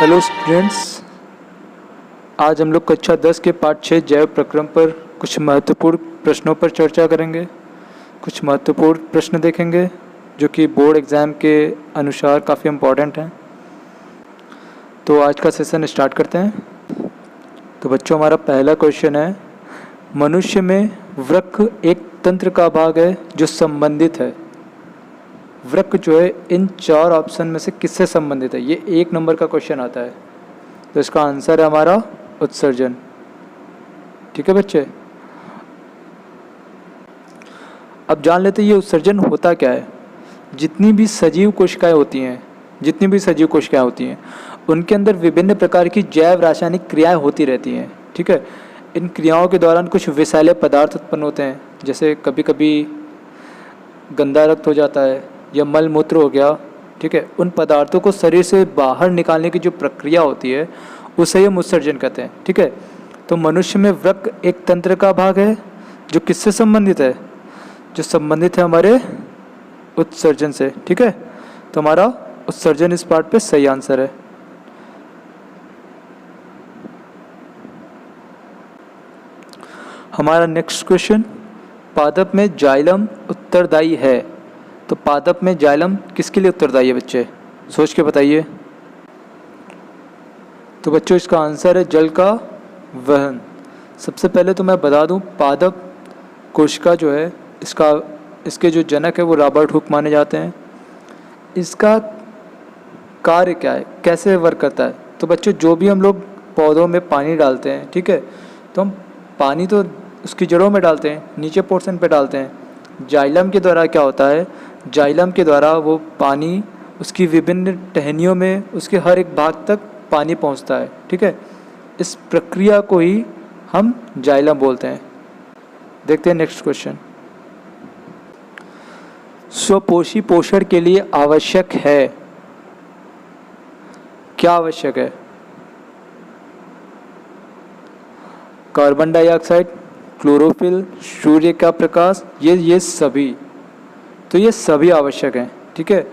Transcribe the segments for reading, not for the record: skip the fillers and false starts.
Hello students, आज हम लोग कक्षा 10 के पाठ 6 जैव प्रक्रम पर कुछ महत्वपूर्ण प्रश्नों पर चर्चा करेंगे। कुछ महत्वपूर्ण प्रश्न देखेंगे जो कि बोर्ड एग्ज़ाम के अनुसार काफ़ी इम्पोर्टेंट हैं। तो आज का सेशन स्टार्ट करते हैं। तो बच्चों, हमारा पहला क्वेश्चन है, मनुष्य में वृक्क एक तंत्र का भाग है जो संबंधित है। वृक्क जो है इन 4 ऑप्शन में से किससे संबंधित है? ये 1 नंबर का क्वेश्चन आता है। तो इसका आंसर है हमारा उत्सर्जन। ठीक है बच्चे, अब जान लेते हैं ये उत्सर्जन होता क्या है। जितनी भी सजीव कोशिकाएं होती हैं उनके अंदर विभिन्न प्रकार की जैव रासायनिक क्रियाएं होती रहती हैं। ठीक है, इन क्रियाओं के दौरान कुछ विषैले पदार्थ उत्पन्न होते हैं, जैसे कभी कभी गंदा रक्त हो जाता है या मल मूत्र हो गया। ठीक है, उन पदार्थों को शरीर से बाहर निकालने की जो प्रक्रिया होती है उसे हम उत्सर्जन कहते हैं। ठीक है, तो मनुष्य में वृक्क एक तंत्र का भाग है जो किससे संबंधित है? जो संबंधित है हमारे उत्सर्जन से। ठीक है, तो हमारा उत्सर्जन इस पार्ट पे सही आंसर है। हमारा नेक्स्ट क्वेश्चन, पादप में जाइलम उत्तरदायी है। तो पादप में जाइलम किसके लिए उत्तरदायी है बच्चे? सोच के बताइए। तो बच्चों इसका आंसर है जल का वहन। सबसे पहले तो मैं बता दूं, पादप कोशिका जो है इसके जो जनक है वो रॉबर्ट हुक माने जाते हैं। इसका कार्य क्या है, कैसे वर्क करता है? तो बच्चों, जो भी हम लोग पौधों में पानी डालते हैं, ठीक है, तो हम पानी तो उसकी जड़ों में डालते हैं, नीचे पोर्शन पे डालते हैं। जाइलम के द्वारा क्या होता है, जाइलम के द्वारा वो पानी उसकी विभिन्न टहनियों में उसके हर एक भाग तक पानी पहुंचता है। ठीक है, इस प्रक्रिया को ही हम जाइलम बोलते हैं। देखते हैं नेक्स्ट क्वेश्चन, स्वपोषी पोषण के लिए आवश्यक है। क्या आवश्यक है? कार्बन डाइऑक्साइड, क्लोरोफिल, सूर्य का प्रकाश, ये सभी, तो ये सभी आवश्यक हैं। ठीक है,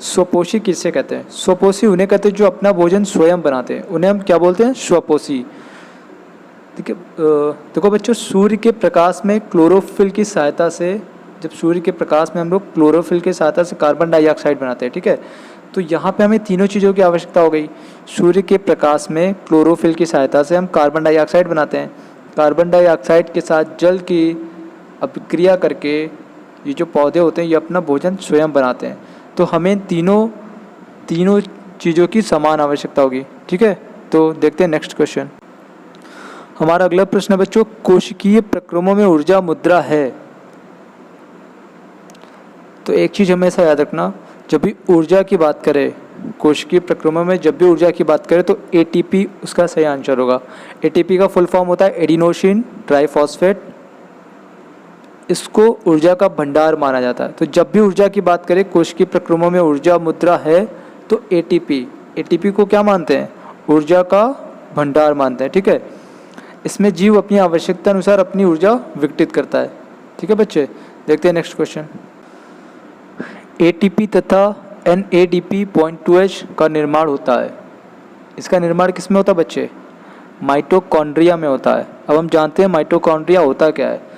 स्वपोषी किससे कहते हैं? स्वपोषी उन्हें कहते हैं जो अपना भोजन स्वयं बनाते हैं, उन्हें हम क्या बोलते हैं? स्वपोषी। ठीक है, देखो बच्चों, सूर्य के प्रकाश में क्लोरोफिल की सहायता से, जब सूर्य के प्रकाश में हम लोग क्लोरोफिल की सहायता से कार्बन डाइऑक्साइड बनाते हैं। ठीक है, तो यहाँ पे हमें तीनों चीज़ों की आवश्यकता हो गई। सूर्य के प्रकाश में क्लोरोफिल की सहायता से हम कार्बन डाइऑक्साइड बनाते हैं। कार्बन डाइऑक्साइड के साथ जल की अभिक्रिया करके ये जो पौधे होते हैं ये अपना भोजन स्वयं बनाते हैं। तो हमें तीनों चीज़ों की समान आवश्यकता होगी। ठीक है, तो देखते हैं नेक्स्ट क्वेश्चन। हमारा अगला प्रश्न है बच्चों, कोशिकीय प्रक्रमों में ऊर्जा मुद्रा है। तो एक चीज़ हमेशा याद रखना, जब भी ऊर्जा की बात करें, कोशिकीय प्रक्रमों में जब भी ऊर्जा की बात करें तो एटीपी उसका सही आंसर होगा। एटीपी का फुल फॉर्म होता है एडिनोसिन ट्राइफॉस्फेट। इसको ऊर्जा का भंडार माना जाता है। तो जब भी ऊर्जा की बात करें, कोशिकीय प्रक्रमों में ऊर्जा मुद्रा है तो एटीपी को क्या मानते हैं? ऊर्जा का भंडार मानते हैं। ठीक है, इसमें जीव अपनी आवश्यकता अनुसार अपनी ऊर्जा विघटित करता है। ठीक है बच्चे, देखते हैं नेक्स्ट क्वेश्चन। एटीपी तथा NADP.2H का निर्माण होता है। इसका निर्माण किस में होता है बच्चे? माइटोकॉन्ड्रिया में होता है। अब हम जानते हैं माइटोकॉन्ड्रिया होता क्या है।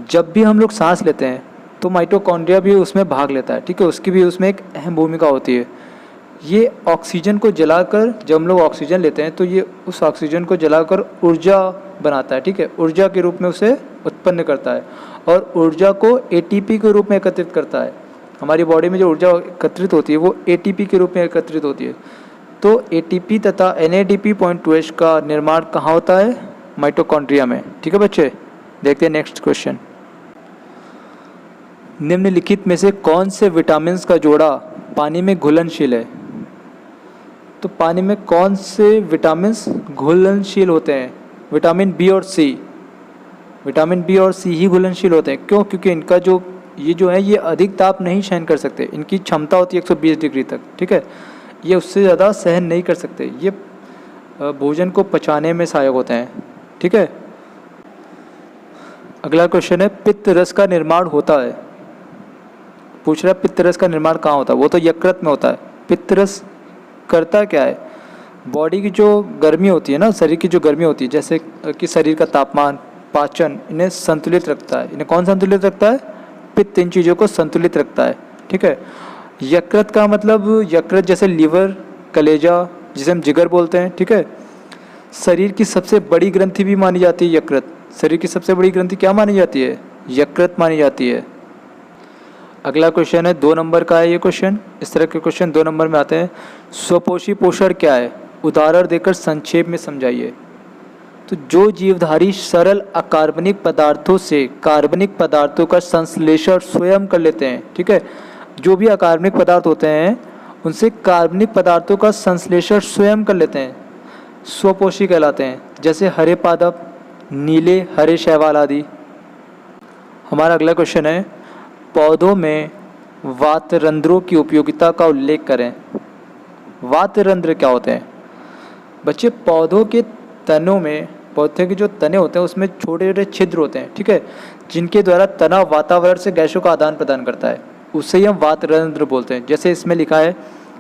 जब भी हम लोग सांस लेते हैं तो माइटोकॉन्ड्रिया भी उसमें भाग लेता है। ठीक है, उसकी भी उसमें एक अहम भूमिका होती है। ये ऑक्सीजन को जलाकर, जब हम लोग ऑक्सीजन लेते हैं तो ये उस ऑक्सीजन को जलाकर ऊर्जा बनाता है। ठीक है, ऊर्जा के रूप में उसे उत्पन्न करता है और ऊर्जा को ATP के रूप में एकत्रित करता है। हमारी बॉडी में जो ऊर्जा एकत्रित होती है वो ATP के रूप में एकत्रित होती है। तो ATP तथा NADP.2H का निर्माण कहाँ होता है? माइटोकॉन्ड्रिया में। ठीक है बच्चे, देखते हैं नेक्स्ट क्वेश्चन। निम्नलिखित में से कौन से विटामिन का जोड़ा पानी में घुलनशील है? तो पानी में कौन से विटामिन घुलनशील होते हैं? विटामिन बी और सी। विटामिन बी और सी ही घुलनशील होते हैं। क्यों? क्योंकि इनका ये अधिक ताप नहीं सहन कर सकते। इनकी क्षमता होती है 120 डिग्री तक। ठीक है, ये उससे ज़्यादा सहन नहीं कर सकते। ये भोजन को पचाने में सहायक होते हैं। ठीक है, अगला क्वेश्चन है, पित्त रस का निर्माण होता है। पूछ रहा है पित्त रस का निर्माण कहाँ होता है? वो तो यकृत में होता है। पित्त रस करता क्या है? बॉडी की जो गर्मी होती है ना, शरीर की जो गर्मी होती है, जैसे कि शरीर का तापमान, पाचन, इन्हें संतुलित रखता है। इन्हें कौन संतुलित रखता है? पित्त इन चीज़ों को संतुलित रखता है, ठीक है। यकृत का मतलब, यकृत जैसे लीवर, कलेजा, जिसे हम जिगर बोलते हैं, ठीक है। शरीर की सबसे बड़ी ग्रंथि भी मानी जाती है यकृत। शरीर की सबसे बड़ी ग्रंथि क्या मानी जाती है? यकृत मानी जाती है। अगला क्वेश्चन है 2 नंबर का है ये क्वेश्चन। इस तरह के क्वेश्चन 2 नंबर में आते हैं। स्वपोषी पोषण क्या है? उदाहरण देकर संक्षेप में समझाइए। तो जो जीवधारी सरल अकार्बनिक पदार्थों से कार्बनिक पदार्थों का संश्लेषण स्वयं कर लेते हैं, ठीक है। जो भी अकार्बनिक पदार्थ होते हैं उनसे कार्बनिक पदार्थों का संश्लेषण स्वयं कर लेते हैं, स्वपोषी कहलाते हैं। जैसे हरे पादप, नीले हरे शैवाल आदि। हमारा अगला क्वेश्चन है, पौधों में वातरंध्रों की उपयोगिता का उल्लेख करें। वातरंध्र क्या होते हैं? बच्चे, पौधों के तनों में, पौधे के जो तने होते हैं उसमें छोटे छोटे छिद्र होते हैं, ठीक है, जिनके द्वारा तना वातावरण से गैसों का आदान प्रदान करता है, उससे ही हम वातरंध्र बोलते हैं। जैसे इसमें लिखा है,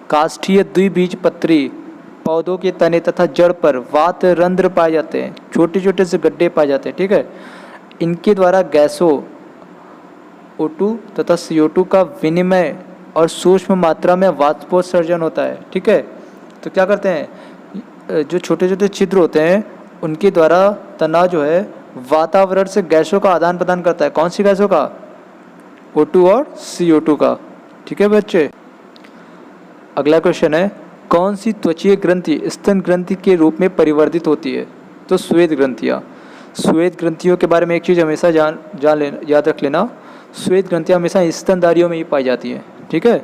काष्ठीय द्विबीजपत्री पौधों के तने तथा जड़ पर वातरंध्र पाए जाते हैं, छोटे छोटे से गड्ढे पाए जाते हैं, ठीक है। इनके द्वारा गैसों O2 तथा CO2 का विनिमय और सूक्ष्म मात्रा में वाष्पोत्सर्जन होता है, ठीक है। तो क्या करते हैं, जो छोटे छोटे छिद्र होते हैं उनके द्वारा तना जो है वातावरण से गैसों का आदान प्रदान करता है। कौन सी गैसों का? O2 और CO2 का, ठीक है बच्चे। अगला क्वेश्चन है, कौन सी त्वचीय ग्रंथि स्तन ग्रंथि के रूप में परिवर्तित होती है? तो श्वेत ग्रंथियाँ। श्वेत ग्रंथियों के बारे में एक चीज़ हमेशा याद रख लेना, श्वेत ग्रंथियाँ हमेशा स्तनधारियों में ही पाई जाती हैं, ठीक है।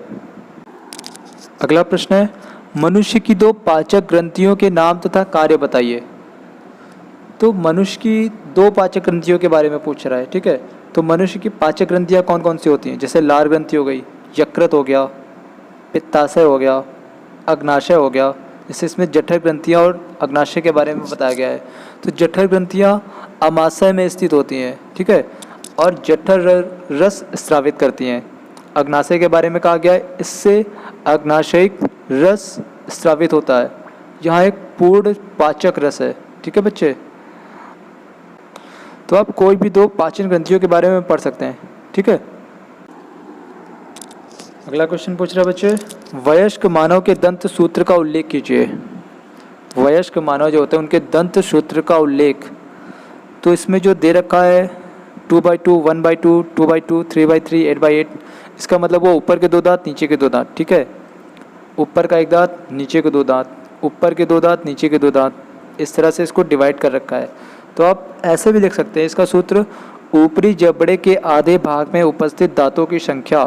अगला प्रश्न है, मनुष्य की 2 पाचक ग्रंथियों के नाम तथा कार्य बताइए। तो मनुष्य की 2 पाचक ग्रंथियों के बारे में पूछ रहा है, ठीक है। तो मनुष्य की पाचक ग्रंथियाँ कौन कौन सी होती हैं? जैसे लार ग्रंथि हो गई, यकृत हो गया, पित्ताशय हो गया, अग्नाशय हो गया। जैसे इसमें जठर ग्रंथियाँ और अग्नाशय के बारे में बताया गया है। तो जठर ग्रंथियाँ अमाशय में स्थित होती हैं, ठीक है, और जठर रस स्रावित करती हैं। अग्नाशय के बारे में कहा गया है, इससे अग्नाशयिक रस स्रावित होता है। यहाँ एक पूर्ण पाचक रस है, ठीक है बच्चे। तो आप कोई भी 2 पाचन ग्रंथियों के बारे में पढ़ सकते हैं, ठीक है। अगला क्वेश्चन पूछ रहा है बच्चे, वयस्क मानव के दंत सूत्र का उल्लेख कीजिए। वयस्क मानव जो होते हैं उनके दंत सूत्र का उल्लेख, तो इसमें जो दे रखा है 2/2, 1/2, 2/2, 3/3, 8/8, इसका मतलब वो ऊपर के 2 दांत, नीचे के 2 दांत, ठीक है। ऊपर का 1 दांत, नीचे के 2 दांत, ऊपर के 2 दांत, नीचे के 2 दांत, इस तरह से इसको डिवाइड कर रखा है। तो आप ऐसे भी लिख सकते हैं इसका सूत्र, ऊपरी जबड़े के आधे भाग में उपस्थित दांतों की संख्या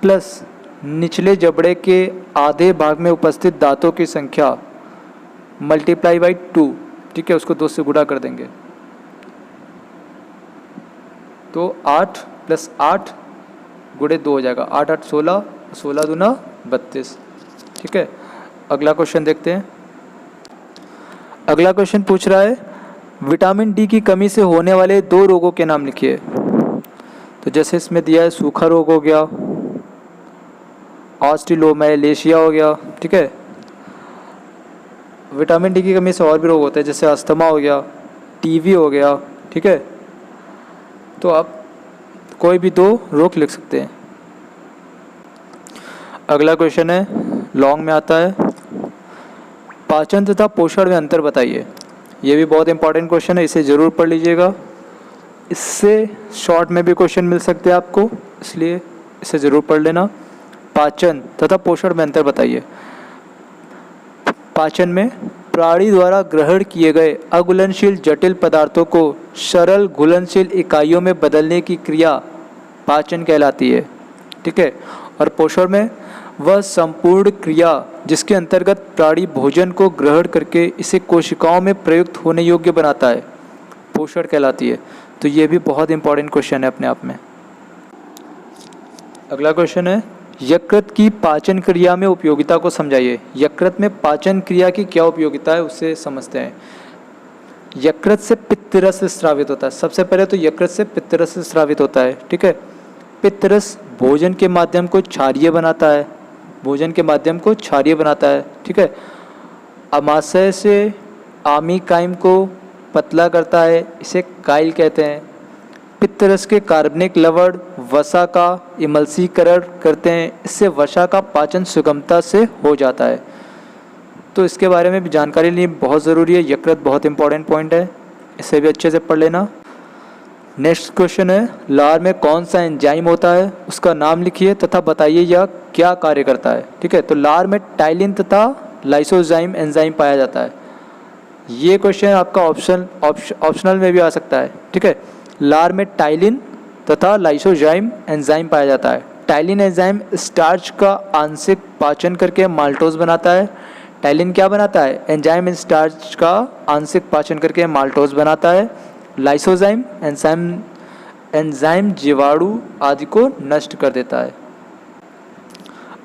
प्लस निचले जबड़े के आधे भाग में उपस्थित दांतों की संख्या मल्टीप्लाई बाई 2, ठीक है, उसको 2 से गुणा कर देंगे। तो 8 + 8 × 2 हो जाएगा, 8 8 16, 16 दूना 32, ठीक है। अगला क्वेश्चन देखते हैं। अगला क्वेश्चन पूछ रहा है, विटामिन डी की कमी से होने वाले 2 रोगों के नाम लिखिए। तो जैसे इसमें दिया है, सूखा रोग हो गया, ऑस्टिलोमैलेशिया हो गया, ठीक है। विटामिन डी की कमी से और भी रोग होते हैं, जैसे अस्थमा हो गया, टीबी हो गया, ठीक है। तो आप कोई भी 2 रोग लिख सकते हैं। अगला क्वेश्चन है, लॉन्ग में आता है, पाचन तथा पोषण में अंतर बताइए। ये भी बहुत इंपॉर्टेंट क्वेश्चन है, इसे ज़रूर पढ़ लीजिएगा। इससे शॉर्ट में भी क्वेश्चन मिल सकते हैं आपको, इसलिए इसे ज़रूर पढ़ लेना। पाचन तथा पोषण में अंतर बताइए। पाचन में प्राणी द्वारा ग्रहण किए गए अघुलनशील जटिल पदार्थों को सरल घुलनशील इकाइयों में बदलने की क्रिया पाचन कहलाती है, ठीक है। और पोषण में वह संपूर्ण क्रिया जिसके अंतर्गत प्राणी भोजन को ग्रहण करके इसे कोशिकाओं में प्रयुक्त होने योग्य बनाता है, पोषण कहलाती है। तो ये भी बहुत इंपॉर्टेंट क्वेश्चन है अपने आप में। अगला क्वेश्चन है, यकृत की पाचन क्रिया में उपयोगिता को समझाइए। यकृत में पाचन क्रिया की क्या उपयोगिता है उसे समझते हैं। यकृत से पित्तरस स्रावित होता है। सबसे पहले तो यकृत से पित्तरस स्रावित होता है, ठीक है। पित्तरस भोजन के माध्यम को क्षारीय बनाता है, भोजन के माध्यम को क्षारीय बनाता है, ठीक है। अमाशय से आमी काइम को पतला करता है, इसे काइल कहते हैं। पित्तरस के कार्बनिक लवण वसा का इमल्सीकरण करते हैं, इससे वसा का पाचन सुगमता से हो जाता है। तो इसके बारे में भी जानकारी लेनी बहुत ज़रूरी है। यकृत बहुत इंपॉर्टेंट पॉइंट है, इसे भी अच्छे से पढ़ लेना। नेक्स्ट क्वेश्चन है, लार में कौन सा एंजाइम होता है, उसका नाम लिखिए तथा बताइए यह क्या कार्य करता है। ठीक है, तो लार में टाइलिन तथा लाइसोजाइम एंजाइम पाया जाता है। ये क्वेश्चन आपका ऑप्शनल में भी आ सकता है। ठीक है, लार में टाइलिन तथा लाइसोजाइम एंजाइम पाया जाता है। टाइलिन एंजाइम स्टार्च का आंशिक पाचन करके माल्टोज बनाता है। टाइलिन क्या बनाता है? एंजाइम स्टार्च का आंशिक पाचन करके माल्टोज बनाता है। लाइसोजाइम एंजाइम जीवाणु आदि को नष्ट कर देता है।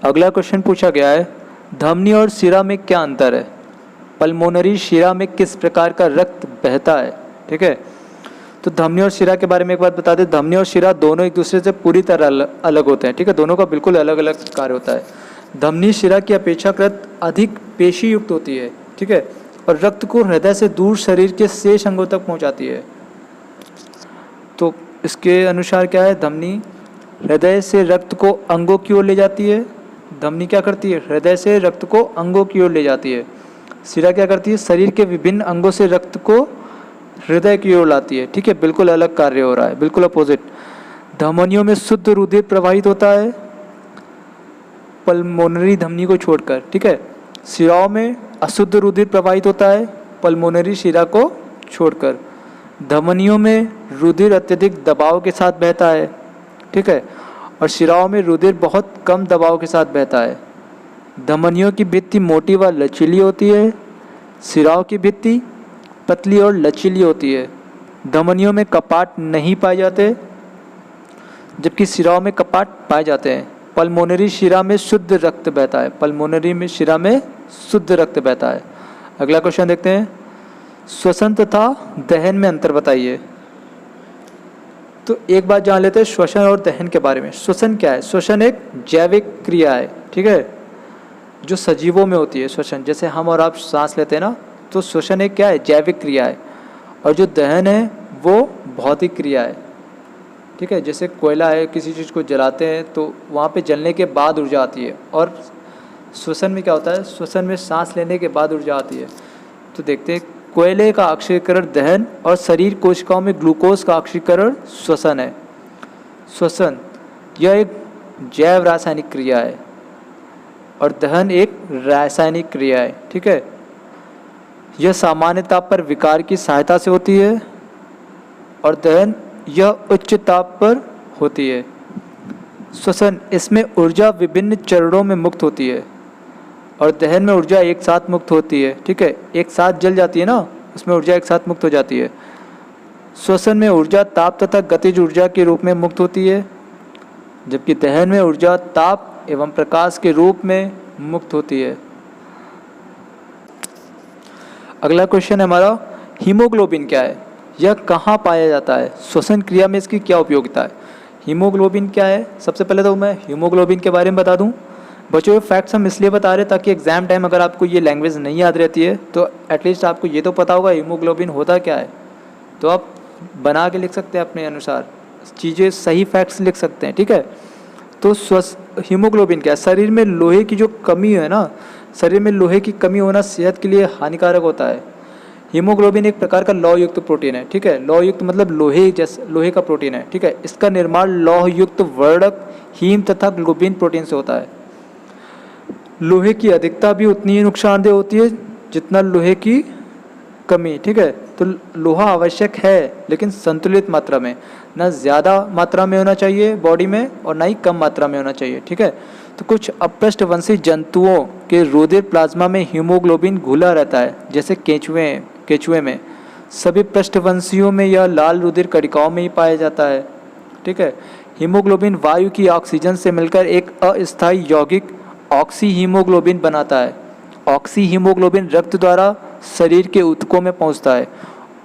अगला क्वेश्चन पूछा गया है, धमनी और शिरा में क्या अंतर है? पल्मोनरी शिरा में किस प्रकार का रक्त बहता है? ठीक है, तो धमनी और शिरा के बारे में एक बात बता दें, धमनी और शिरा दोनों एक दूसरे से पूरी तरह अलग होते हैं। ठीक है, दोनों का बिल्कुल अलग अलग कार्य होता है। धमनी शिरा की अपेक्षाकृत अधिक पेशी युक्त होती है। ठीक है, और रक्त को हृदय से दूर शरीर के शेष अंगों तक पहुंचाती है। तो इसके अनुसार क्या है, धमनी हृदय से रक्त को अंगों की ओर ले जाती है। धमनी क्या करती है? हृदय से रक्त को अंगों की ओर ले जाती है। शिरा क्या करती है? शरीर के विभिन्न अंगों से रक्त को हृदय की ओर लाती है। ठीक है, बिल्कुल अलग कार्य हो रहा है, बिल्कुल अपोजिट। धमनियों में शुद्ध रुधिर प्रवाहित होता है पल्मोनरी धमनी को छोड़कर। ठीक है, शिराओं में अशुद्ध रुधिर प्रवाहित होता है पल्मोनरी शिरा को छोड़कर। धमनियों में रुधिर अत्यधिक दबाव के साथ बहता है। ठीक है, और शिराओं में रुधिर बहुत कम दबाव के साथ बहता है। धमनियों की भित्ति मोटी व लचीली होती है, शिराओं की भित्ति पतली और लचीली होती है। धमनियों में कपाट नहीं पाए जाते, जबकि शिराओं में कपाट पाए जाते हैं। पल्मोनरी शिरा में शुद्ध रक्त बहता है। पल्मोनरी में शिरा में शुद्ध रक्त बहता है। अगला क्वेश्चन देखते हैं, श्वसन तथा दहन में अंतर बताइए। तो एक बात जान लेते हैं श्वसन और दहन के बारे में। श्वसन क्या है? श्वसन एक जैविक क्रिया है। ठीक है, जो सजीवों में होती है। श्वसन जैसे हम और आप सांस लेते हैं ना, तो श्वसन एक क्या है? जैविक क्रिया है। और जो दहन है वो भौतिक क्रिया है। ठीक है, जैसे कोयला है, किसी चीज़ को जलाते हैं तो वहाँ पे जलने के बाद ऊर्जा आती है। और श्वसन में क्या होता है? श्वसन में सांस लेने के बाद ऊर्जा आती है। तो देखते हैं, कोयले का ऑक्सीकरण दहन और शरीर कोशिकाओं में ग्लूकोज का ऑक्सीकरण श्वसन है। श्वसन यह एक जैव रासायनिक क्रिया है और दहन एक रासायनिक क्रिया है। ठीक है, यह सामान्य ताप पर विकार की सहायता से होती है और दहन यह उच्च ताप पर होती है। श्वसन, इसमें ऊर्जा विभिन्न चरणों में मुक्त होती है और दहन में ऊर्जा एक साथ मुक्त होती है। ठीक है, एक साथ जल जाती है ना, उसमें ऊर्जा एक साथ मुक्त हो जाती है। श्वसन में ऊर्जा ताप तथा गतिज ऊर्जा के रूप में मुक्त होती है, जबकि दहन में ऊर्जा ताप एवं प्रकाश के रूप में मुक्त होती है। अगला क्वेश्चन है हमारा, हीमोग्लोबिन क्या है? यह कहाँ पाया जाता है? श्वसन क्रिया में इसकी क्या उपयोगिता है? हीमोग्लोबिन क्या है? सबसे पहले तो मैं हीमोग्लोबिन के बारे में बता दूं। बच्चों, ये फैक्ट्स हम इसलिए बता रहे हैं ताकि एग्जाम टाइम अगर आपको ये लैंग्वेज नहीं याद रहती है तो एटलीस्ट आपको ये तो पता होगा हीमोग्लोबिन होता क्या है। तो आप बना के लिख सकते हैं अपने अनुसार, चीज़ें सही फैक्ट्स लिख सकते हैं। ठीक है, तो हीमोग्लोबिन क्या है? शरीर में लोहे की जो कमी है ना, शरीर में लोहे की कमी होना सेहत के लिए हानिकारक होता है। हीमोग्लोबिन एक प्रकार का लौह युक्त प्रोटीन है। ठीक है, लौह युक्त मतलब लोहे का प्रोटीन है। ठीक है, इसका निर्माण लौह युक्त वर्णक हीम तथा ग्लोबिन प्रोटीन से होता है। लोहे की अधिकता भी उतनी ही नुकसानदेह होती है जितना लोहे की कमी। ठीक है, तो लोहा आवश्यक है लेकिन संतुलित मात्रा में, ना ज़्यादा मात्रा में होना चाहिए बॉडी में और ना ही कम मात्रा में होना चाहिए। ठीक है, तो कुछ अपृष्ठवंशी जंतुओं के रुधिर प्लाज्मा में हीमोग्लोबिन घुला रहता है, जैसे केंचुए में। सभी पृष्ठवंशियों में यह लाल रुधिर कणिकाओं में ही पाया जाता है। ठीक है, हीमोग्लोबिन वायु की ऑक्सीजन से मिलकर एक अस्थायी यौगिक ऑक्सी हीमोग्लोबिन बनाता है। ऑक्सी हीमोग्लोबिन रक्त द्वारा शरीर के ऊतकों में पहुंचता है।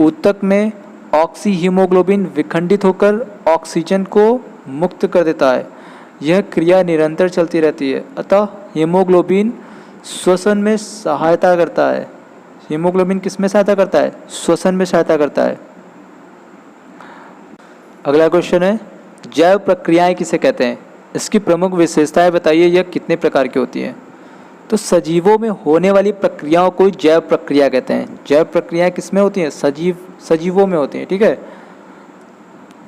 ऊतक में ऑक्सी हीमोग्लोबिन विखंडित होकर ऑक्सीजन को मुक्त कर देता है। यह क्रिया निरंतर चलती रहती है, अतः हीमोग्लोबिन श्वसन में सहायता करता है। हीमोग्लोबिन किस में सहायता करता है? श्वसन में सहायता करता है। अगला क्वेश्चन है, जैव प्रक्रियाएं किसे कहते हैं? इसकी प्रमुख विशेषताएं बताइए, यह कितने प्रकार की होती हैं? तो सजीवों में होने वाली प्रक्रियाओं को जैव प्रक्रिया कहते हैं। जैव प्रक्रियाएं किस में होती हैं? सजीवों में होती हैं, ठीक है।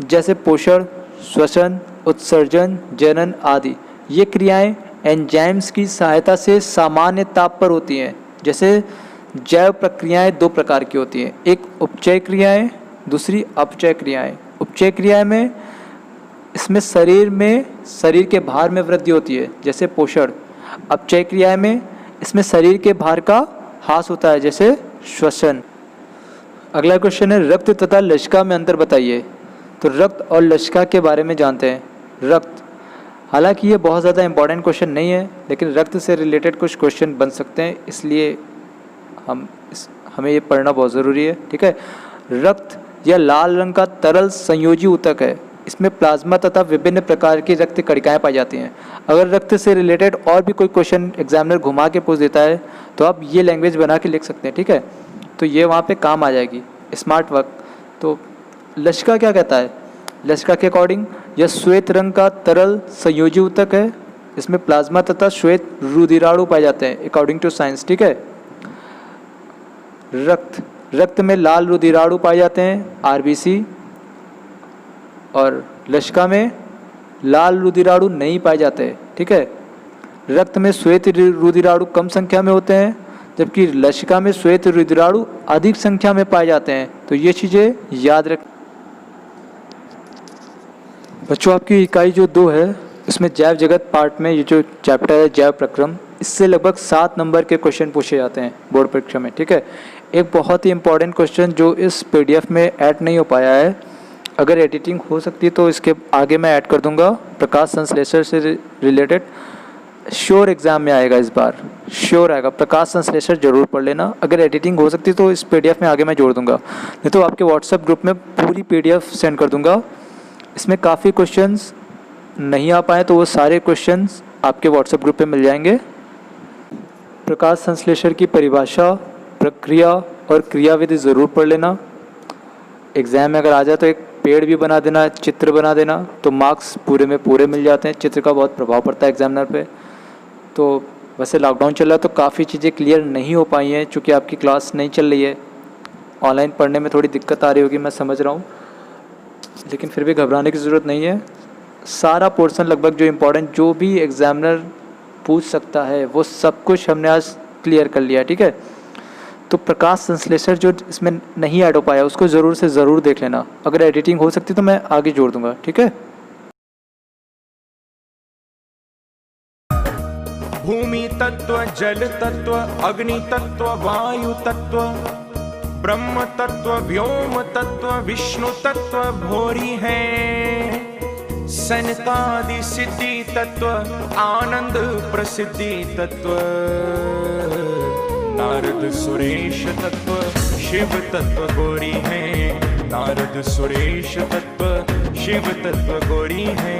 जैसे पोषण, श्वसन, उत्सर्जन, जनन आदि। ये क्रियाएं एंजाइम्स की सहायता से सामान्य ताप पर होती हैं। जैसे जैव प्रक्रियाएं दो प्रकार की होती हैं, एक उपचय क्रियाएं, दूसरी अपचय क्रियाएं। उपचय क्रियाएं में इसमें शरीर के भार में वृद्धि होती है, जैसे पोषण। अपचय क्रियाएं में इसमें शरीर के भार का ह्रास होता है, जैसे श्वसन। अगला क्वेश्चन है, रक्त तथा लसिका में अंतर बताइए। तो रक्त और लसिका के बारे में जानते हैं। रक्त, हालांकि ये बहुत ज़्यादा इंपॉर्टेंट क्वेश्चन नहीं है, लेकिन रक्त से रिलेटेड कुछ क्वेश्चन बन सकते हैं, इसलिए हमें ये पढ़ना बहुत ज़रूरी है, ठीक है। रक्त यह लाल रंग का तरल संयोजी ऊतक है। इसमें प्लाज्मा तथा विभिन्न प्रकार की रक्त कणिकाएं पाई जाती हैं। अगर रक्त से रिलेटेड और भी कोई क्वेश्चन एग्जामिनर घुमा के पूछ देता है तो आप ये लैंग्वेज बना के लिख सकते हैं, ठीक है। तो ये वहाँ पे काम आ जाएगी, स्मार्ट वर्क। तो लसिका क्या कहता है? लसिका के अकॉर्डिंग यह श्वेत रंग का तरल संयोजी ऊतक है। इसमें प्लाज्मा तथा श्वेत रुधिराणु पाए जाते हैं, अकॉर्डिंग टू साइंस, ठीक है। रक्त में लाल रुधिराणु पाए जाते हैं, आरबीसी, और लसिका में लाल रुधिराणु नहीं पाए जाते, ठीक है। रक्त में श्वेत रुधिराणु कम संख्या में होते हैं, जबकि लसिका में श्वेत रुधिराणु अधिक संख्या में पाए जाते हैं। तो ये चीज़ें याद रख। बच्चों, आपकी इकाई जो 2 है, इसमें जैव जगत पार्ट में ये जो चैप्टर है जैव प्रक्रम, इससे लगभग 7 नंबर के क्वेश्चन पूछे जाते हैं बोर्ड परीक्षा में, ठीक है। एक बहुत ही इंपॉर्टेंट क्वेश्चन जो इस पीडीएफ में ऐड नहीं हो पाया है, अगर एडिटिंग हो सकती है तो इसके आगे मैं ऐड कर दूंगा। प्रकाश संश्लेषण से रिलेटेड श्योर एग्जाम में आएगा, इस बार श्योर आएगा। प्रकाश संश्लेषण जरूर पढ़ लेना। अगर एडिटिंग हो सकती है तो इस पीडीएफ में आगे मैं जोड़ दूंगा, नहीं तो आपके व्हाट्सएप ग्रुप में पूरी पीडीएफ सेंड कर दूंगा। इसमें काफ़ी क्वेश्चंस नहीं आ पाए तो वो सारे क्वेश्चंस आपके व्हाट्सएप ग्रुप पे मिल जाएंगे। प्रकाश संश्लेषण की परिभाषा, प्रक्रिया और क्रियाविधि ज़रूर पढ़ लेना। एग्ज़ाम में अगर आ जाए तो एक पेड़ भी बना देना, चित्र बना देना, तो मार्क्स पूरे में पूरे मिल जाते हैं। चित्र का बहुत प्रभाव पड़ता है एग्जामिनर पे। तो वैसे लॉकडाउन चल रहा है तो काफ़ी चीज़ें क्लियर नहीं हो पाई हैं, चूँकि आपकी क्लास नहीं चल रही है। ऑनलाइन पढ़ने में थोड़ी दिक्कत आ रही होगी, मैं समझ रहा हूँ, लेकिन फिर भी घबराने की ज़रूरत नहीं है। सारा पोर्शन लगभग जो इम्पोर्टेंट जो भी एग्जामिनर पूछ सकता है वो सब कुछ हमने आज क्लियर कर लिया, ठीक है। तो प्रकाश संश्लेषण जो इसमें नहीं ऐड हो पाया उसको ज़रूर से ज़रूर देख लेना। अगर एडिटिंग हो सकती तो मैं आगे जोड़ दूंगा, ठीक है। भूमि तत्व, जल तत्व, अग्नि तत्व, वायु तत्व, ब्रह्म तत्व, व्योम तत्व, विष्णु तत्व, भोरी है। सनकादि सिद्धि तत्व, आनंद प्रसिद्धि तत्व, नारद सुरेश तत्व, शिव तत्व गौरी है। नारद सुरेश तत्व, शिव तत्व गौरी है।